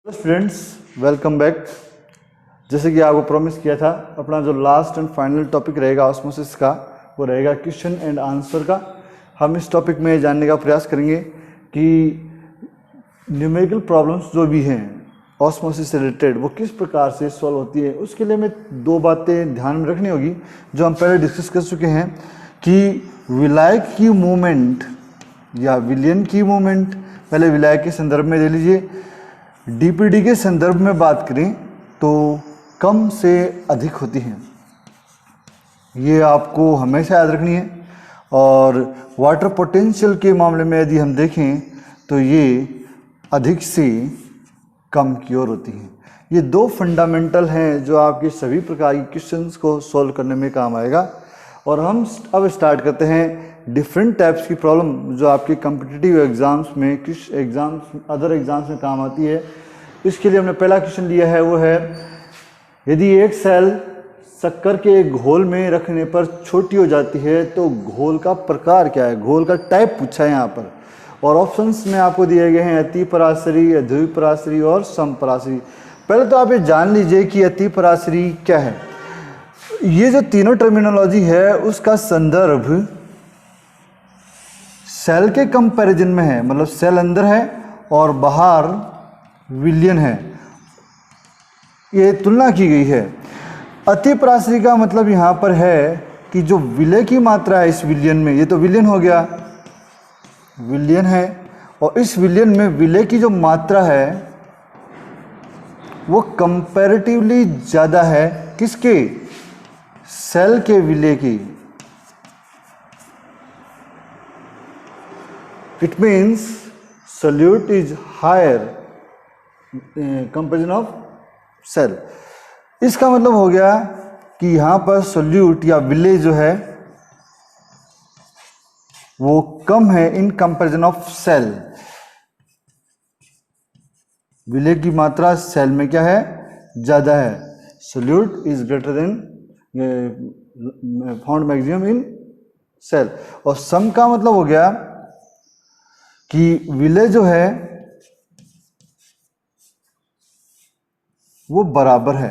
Students, welcome back. जैसे कि आपको प्रॉमिस किया था, अपना जो लास्ट एंड फाइनल टॉपिक रहेगा ऑस्मोसिस का, वो रहेगा क्वेश्चन एंड आंसर का। हम इस टॉपिक में जानने का प्रयास करेंगे कि न्यूमेरिकल प्रॉब्लम्स जो भी हैं ऑस्मोसिस से रिलेटेड, वो किस प्रकार से सॉल्व होती है। उसके लिए हमें दो बातें ध्यान में रखनी होगी जो हम पहले डिस्कस कर चुके हैं कि विलायक की मूवमेंट या विलियन की मूवमेंट, पहले विलायक के संदर्भ में ले लीजिए। डीपीडी के संदर्भ में बात करें तो कम से अधिक होती हैं, ये आपको हमेशा याद रखनी है। और वाटर पोटेंशियल के मामले में यदि हम देखें तो ये अधिक से कम की ओर होती हैं। ये दो फंडामेंटल हैं जो आपके सभी प्रकार के क्वेश्चंस को सॉल्व करने में काम आएगा। और हम अब स्टार्ट करते हैं डिफरेंट टाइप्स की प्रॉब्लम जो आपके कम्पिटिटिव एग्जाम्स में, किस एग्जाम्स, अदर एग्जाम्स में काम आती है। इसके लिए हमने पहला क्वेश्चन लिया है, वो है यदि एक सेल शक्कर के एक घोल में रखने पर छोटी हो जाती है तो घोल का प्रकार क्या है, घोल का टाइप पूछा है यहाँ पर। और ऑप्शंस में आपको दिए गए हैं अतिपराशरी, द्विपराशरी और समपराशरी। पहले तो आप ये जान लीजिए कि अतिपराशरी क्या है। ये जो तीनों टर्मिनोलॉजी है उसका संदर्भ सेल के कंपैरिजन में है, मतलब सेल अंदर है और बाहर विलयन है, ये तुलना की गई है। अतिपराशरी का मतलब यहाँ पर है कि जो विलय की मात्रा है इस विलयन में, ये तो विलयन हो गया, विलयन है, और इस विलयन में विलय की जो मात्रा है वो कंपैरेटिवली ज़्यादा है किसके, सेल के विलय की। It means solute is higher comparison of cell. इसका मतलब हो गया कि यहाँ पर सोल्यूट या विलय जो है वो कम है इन कंपेरिजन ऑफ सेल। विलय की मात्रा सेल में क्या है, ज़्यादा है। Solute is greater than found maximum in cell. और सम का मतलब हो गया कि विलय जो है वो बराबर है।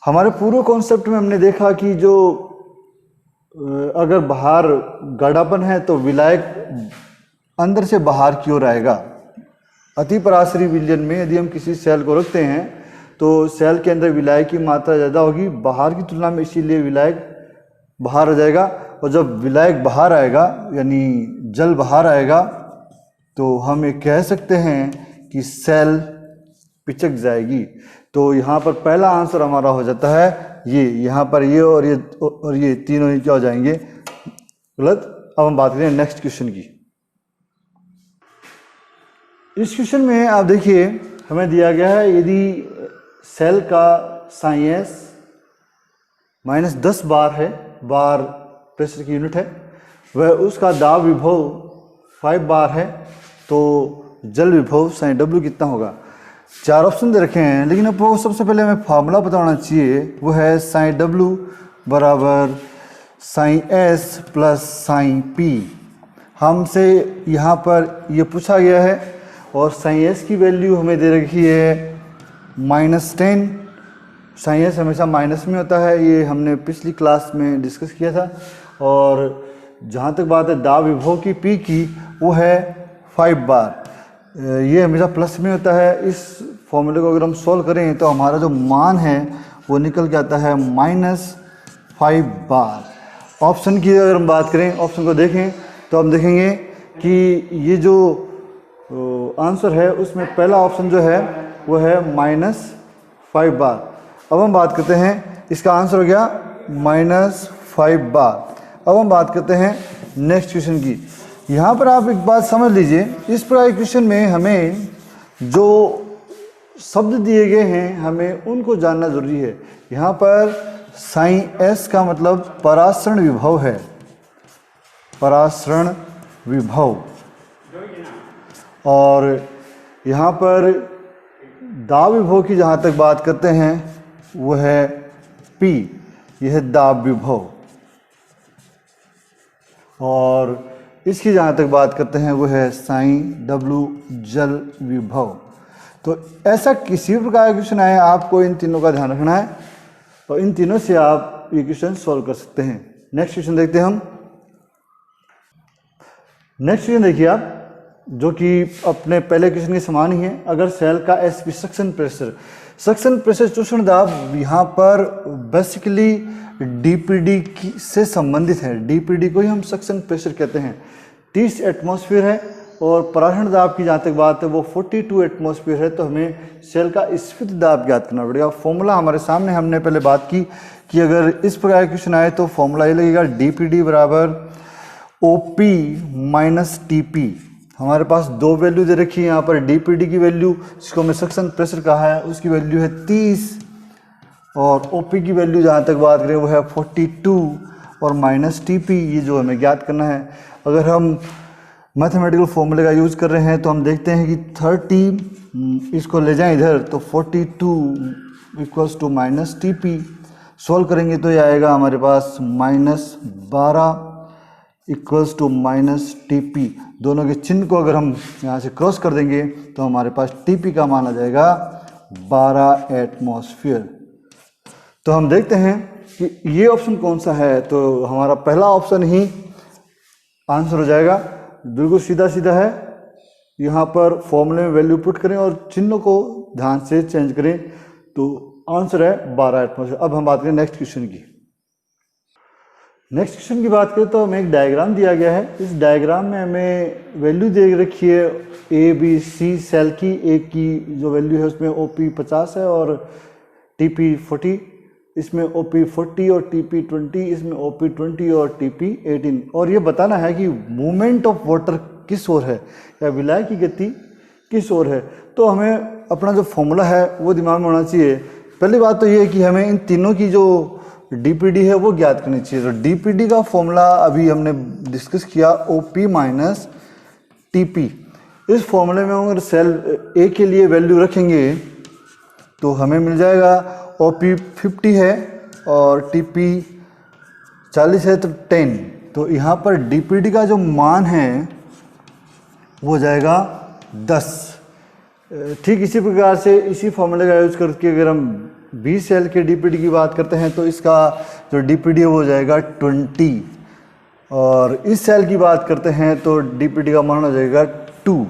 हमारे पूर्व कॉन्सेप्ट में हमने देखा कि जो अगर बाहर गाढ़ापन है तो विलायक अंदर से बाहर की ओर आएगा। अतिपराशरी विलयन में यदि हम किसी सेल को रखते हैं तो सेल के अंदर विलायक की मात्रा ज़्यादा होगी बाहर की तुलना में, इसीलिए विलायक बाहर आ जाएगा। और जब विलायक बाहर आएगा यानी जल बाहर आएगा तो हम ये कह सकते हैं कि सेल पिचक जाएगी। तो यहाँ पर पहला आंसर हमारा हो जाता है ये, यहाँ पर ये और ये तीनों ही क्या हो जाएंगे, गलत। अब हम बात करें नेक्स्ट क्वेश्चन की। इस क्वेश्चन में आप देखिए हमें दिया गया है यदि सेल का साइन -10 बार है, बार प्रेशर की यूनिट है, वह उसका दाब विभव 5 बार है, तो जल विभव साइन W कितना होगा। चार ऑप्शन दे रखे हैं, लेकिन आपको सबसे पहले हमें फार्मूला पता होना चाहिए, वो है साइन W बराबर sign S plus sign P। हमसे यहाँ पर ये पूछा गया है और साइन S की वैल्यू हमें दे रखी है -10। साइन S हमेशा माइनस में होता है, ये हमने पिछली क्लास में डिस्कस किया था। और जहाँ तक बात है दाब विभव की P की, वो है 5 बार, ये हमेशा प्लस में होता है। इस फॉर्मूले को अगर हम सॉल्व करें तो हमारा जो मान है वो निकल के आता है -5 बार। ऑप्शन की अगर हम बात करें, ऑप्शन को देखें तो हम देखेंगे कि ये जो आंसर है उसमें पहला ऑप्शन जो है वो है -5 बार। अब हम बात करते हैं, इसका आंसर हो गया -5 बार। अब हम बात करते हैं नेक्स्ट क्वेश्चन की। यहाँ पर आप एक बात समझ लीजिए, इस प्रकार क्वेश्चन में हमें जो शब्द दिए गए हैं हमें उनको जानना जरूरी है। यहाँ पर साइन S का मतलब परासरण विभव है, परासरण विभव। और यहाँ पर दाब विभव की जहाँ तक बात करते हैं वो है P, यह है दाब विभव। और इसकी जहाँ तक बात करते हैं वो है साइन W जल विभव। तो ऐसा किसी भी प्रकार का क्वेश्चन आए आपको इन तीनों का ध्यान रखना है और इन तीनों से आप ये क्वेश्चन सॉल्व कर सकते हैं। नेक्स्ट क्वेश्चन देखते हैं हम। नेक्स्ट क्वेश्चन देखिए आप, जो कि अपने पहले क्वेश्चन के समान ही है। अगर सेल का एसपी सक्शन प्रेशर चूषण दाब यहाँ पर बेसिकली डीपीडी से संबंधित है। डीपीडी को ही हम सक्शन प्रेशर कहते हैं। 30 एटमॉस्फेयर है और पराशण दाब की जहाँ तक बात है वो 42 एटमॉस्फेयर है। तो हमें सेल का स्फीत दाब ज्ञात करना पड़ेगा। फॉर्मूला हमारे सामने, हमने पहले बात की कि अगर इस प्रकार का क्वेश्चन आए तो फॉर्मूला ये लगेगा डीपीडी बराबर ओपी माइनस टीपी। हमारे पास दो वैल्यू दे रखी है यहाँ पर। डीपीडी की वैल्यू जिसको हमें सक्शन प्रेशर कहा है उसकी वैल्यू है 30 और ओपी की वैल्यू जहाँ तक बात करें वो है 42 और माइनस टीपी, ये जो हमें ज्ञात करना है। अगर हम मैथमेटिकल फॉर्मूले का यूज़ कर रहे हैं तो हम देखते हैं कि 30 इसको ले जाएं इधर तो 42 equals to minus TP. Solve करेंगे तो ये आएगा हमारे पास -12 इक्वल्स टू माइनस टीपी। दोनों के चिन्ह को अगर हम यहाँ से क्रॉस कर देंगे तो हमारे पास टीपी का मान आ जाएगा 12 एटमॉस्फेयर। तो हम देखते हैं कि ये ऑप्शन कौन सा है। तो हमारा पहला ऑप्शन ही आंसर हो जाएगा। बिल्कुल सीधा सीधा है। यहाँ पर फॉर्मूले में वैल्यू पुट करें और चिन्हों को ध्यान से चेंज करें तो आंसर है 12 एटमॉस्फेयर। अब हम बात करें नेक्स्ट क्वेश्चन की। नेक्स्ट क्वेश्चन की बात करें तो हमें एक डायग्राम दिया गया है। इस डायग्राम में हमें वैल्यू दे रखी है ए बी सी सेल की। ए की जो वैल्यू है उसमें ओपी 50 है और टीपी 40, इसमें ओपी 40 और टीपी 20, इसमें ओपी 20 और टीपी 18। और ये बताना है कि मूवमेंट ऑफ वाटर किस ओर है या विलाय की गति किस ओर है। तो हमें अपना जो फॉर्मूला है वो दिमाग में होना चाहिए। पहली बात तो ये है कि हमें इन तीनों की जो डीपीडी है वो ज्ञात करनी चाहिए। तो डीपीडी का फॉर्मूला अभी हमने डिस्कस किया ओपी माइनस टीपी। इस फॉर्मूले में अगर सेल ए के लिए वैल्यू रखेंगे तो हमें मिल जाएगा ओपी 50 है और टीपी 40 है तो 10। तो यहाँ पर डीपीडी का जो मान है वो हो जाएगा 10। ठीक इसी प्रकार से इसी फॉर्मूले का यूज करके अगर हम बी सेल के डीपीडी की बात करते हैं तो इसका जो डीपीडी है वो हो जाएगा 20 और इस सेल की बात करते हैं तो डीपीडी का मान हो जाएगा 2।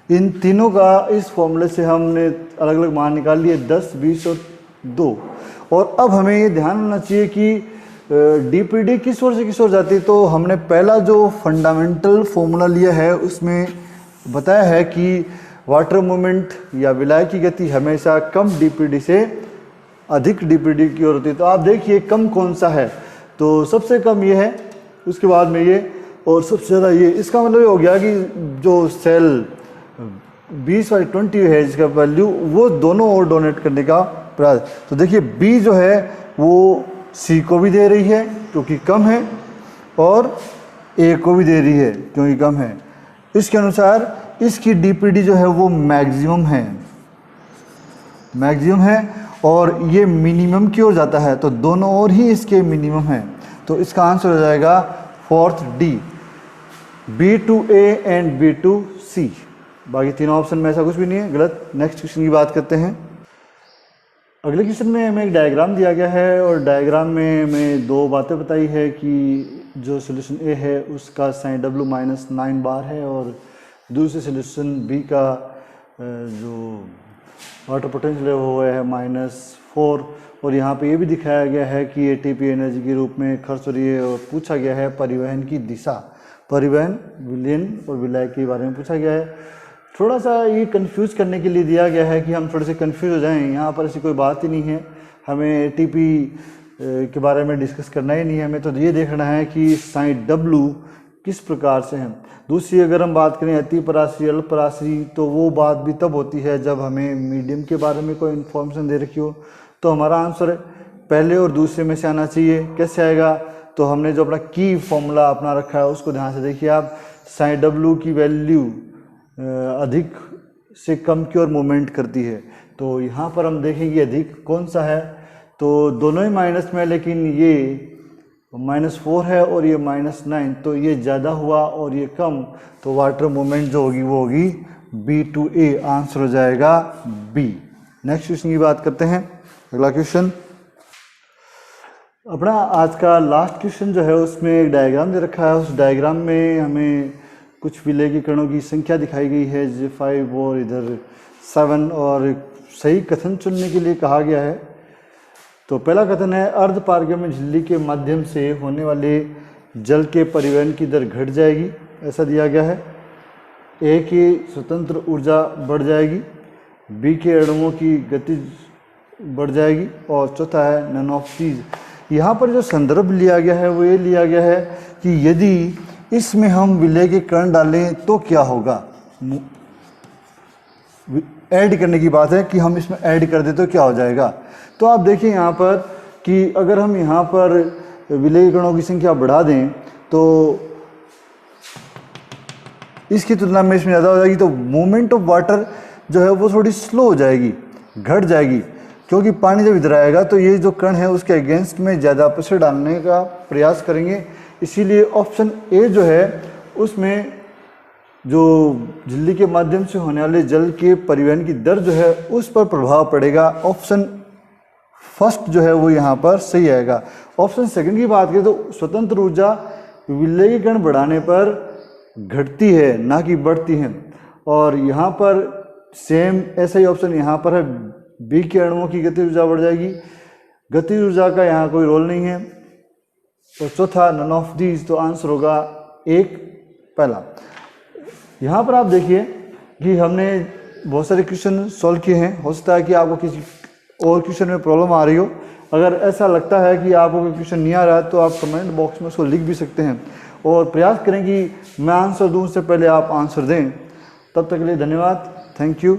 इन तीनों का इस फॉर्मूले से हमने अलग अलग मान निकाल लिए 10, 20 और 2। और अब हमें ये ध्यान होना चाहिए कि डीपीडी किस ओर से किस ओर जाती है। तो हमने पहला जो फंडामेंटल फॉर्मूला लिया है उसमें बताया है कि वाटर मूवमेंट या विलाय की गति हमेशा कम डीपीडी से अधिक डीपीडी की ओर होती है। तो आप देखिए कम कौन सा है, तो सबसे कम ये है, उसके बाद में ये और सबसे ज़्यादा ये। इसका मतलब ये हो गया कि जो सेल 20 और 20 है जिसका वैल्यू वो दोनों ओर डोनेट करने का प्रयास। तो देखिए बी जो है वो सी को भी दे रही है क्योंकि कम है और ए को भी दे रही है क्योंकि कम है। इसके अनुसार इसकी डीपीडी जो है वो मैक्सिमम है और ये मिनिमम की ओर जाता है। तो दोनों ओर ही इसके मिनिमम है। तो इसका आंसर हो जाएगा 4th D, B2A and B2C। बाकी तीनों ऑप्शन में ऐसा कुछ भी नहीं है, गलत। नेक्स्ट क्वेश्चन की बात करते हैं। अगले क्वेश्चन में हमें एक डायग्राम दिया गया है और डायग्राम में हमें दो बातें बताई है कि जो सोल्यूशन ए है उसका साइन W -9 बार है और दूसरे सोल्यूशन बी का जो वाटर पोटेंशियल है वो है -4। और यहाँ पे ये भी दिखाया गया है कि एटीपी एनर्जी के रूप में खर्च हो रही है और पूछा गया है परिवहन की दिशा, परिवहन विलयन और विलय के बारे में पूछा गया है। थोड़ा सा ये कंफ्यूज करने के लिए दिया गया है कि हम थोड़े से कंफ्यूज हो जाएं। यहाँ पर ऐसी कोई बात ही नहीं है, हमें एटीपी के बारे में डिस्कस करना ही नहीं है। हमें तो ये देखना है कि साइन W किस प्रकार से है। दूसरी अगर हम बात करें अतिपराश्री अल्पराश्री तो वो बात भी तब होती है जब हमें मीडियम के बारे में कोई इन्फॉर्मेशन दे रखी हो। तो हमारा आंसर पहले और दूसरे में से आना चाहिए। कैसे आएगा, तो हमने जो अपना की फॉर्मूला अपना रखा है उसको ध्यान से देखिए आप। साइन W की वैल्यू अधिक से कम की ओर मूवमेंट करती है। तो यहाँ पर हम देखेंगे अधिक कौन सा है, तो दोनों ही माइनस में है लेकिन ये -4 है और ये -9, तो ये ज़्यादा हुआ और ये कम, तो वाटर मूवमेंट जो होगी वो होगी B to A, आंसर हो जाएगा B। नेक्स्ट क्वेश्चन की बात करते हैं। अगला क्वेश्चन अपना आज का लास्ट क्वेश्चन जो है उसमें एक डायग्राम दे रखा है। उस डायग्राम में हमें कुछ विलेय कणों की संख्या दिखाई गई है J5 और इधर 7, और सही कथन चुनने के लिए कहा गया है। तो पहला कथन है अर्ध पारगम्य झिल्ली के माध्यम से होने वाले जल के परिवहन की दर घट जाएगी, ऐसा दिया गया है। ए की स्वतंत्र ऊर्जा बढ़ जाएगी, बी के अणुओं की गति बढ़ जाएगी, और चौथा है नन ऑफ दीज। यहाँ पर जो संदर्भ लिया गया है वो ये लिया गया है कि यदि इसमें हम विलेय के कण डालें तो क्या होगा। ऐड करने की बात है कि हम इसमें ऐड कर दें तो क्या हो जाएगा। तो आप देखिए यहाँ पर कि अगर हम यहाँ पर विलेय कणों की संख्या बढ़ा दें तो इसकी तुलना में इसमें ज़्यादा हो जाएगी, तो मूवमेंट ऑफ वाटर जो है वो थोड़ी स्लो हो जाएगी, घट जाएगी, क्योंकि पानी जब इधर आएगा तो ये जो कण है उसके अगेंस्ट में ज़्यादा प्रेशर डालने का प्रयास करेंगे। इसीलिए ऑप्शन ए जो है उसमें जो झिल्ली के माध्यम से होने वाले जल के परिवहन की दर जो है उस पर प्रभाव पड़ेगा। ऑप्शन फर्स्ट जो है वो यहाँ पर सही आएगा। ऑप्शन सेकंड की बात करें तो स्वतंत्र ऊर्जा विलेय कण बढ़ाने पर घटती है ना कि बढ़ती है, और यहाँ पर सेम ऐसा ही ऑप्शन यहाँ पर है, बी के अणुओं की गति ऊर्जा बढ़ जाएगी, गति ऊर्जा का यहाँ कोई रोल नहीं है। और चौथा नन ऑफ दीज, तो आंसर होगा एक पहला। यहाँ पर आप देखिए कि हमने बहुत सारे क्वेश्चन सॉल्व किए हैं। हो सकता है कि आपको किसी और क्वेश्चन में प्रॉब्लम आ रही हो। अगर ऐसा लगता है कि आपको कोई क्वेश्चन नहीं आ रहा है तो आप कमेंट बॉक्स में उसको लिख भी सकते हैं, और प्रयास करें कि मैं आंसर दूं उससे पहले आप आंसर दें। तब तक के लिए धन्यवाद, थैंक यू।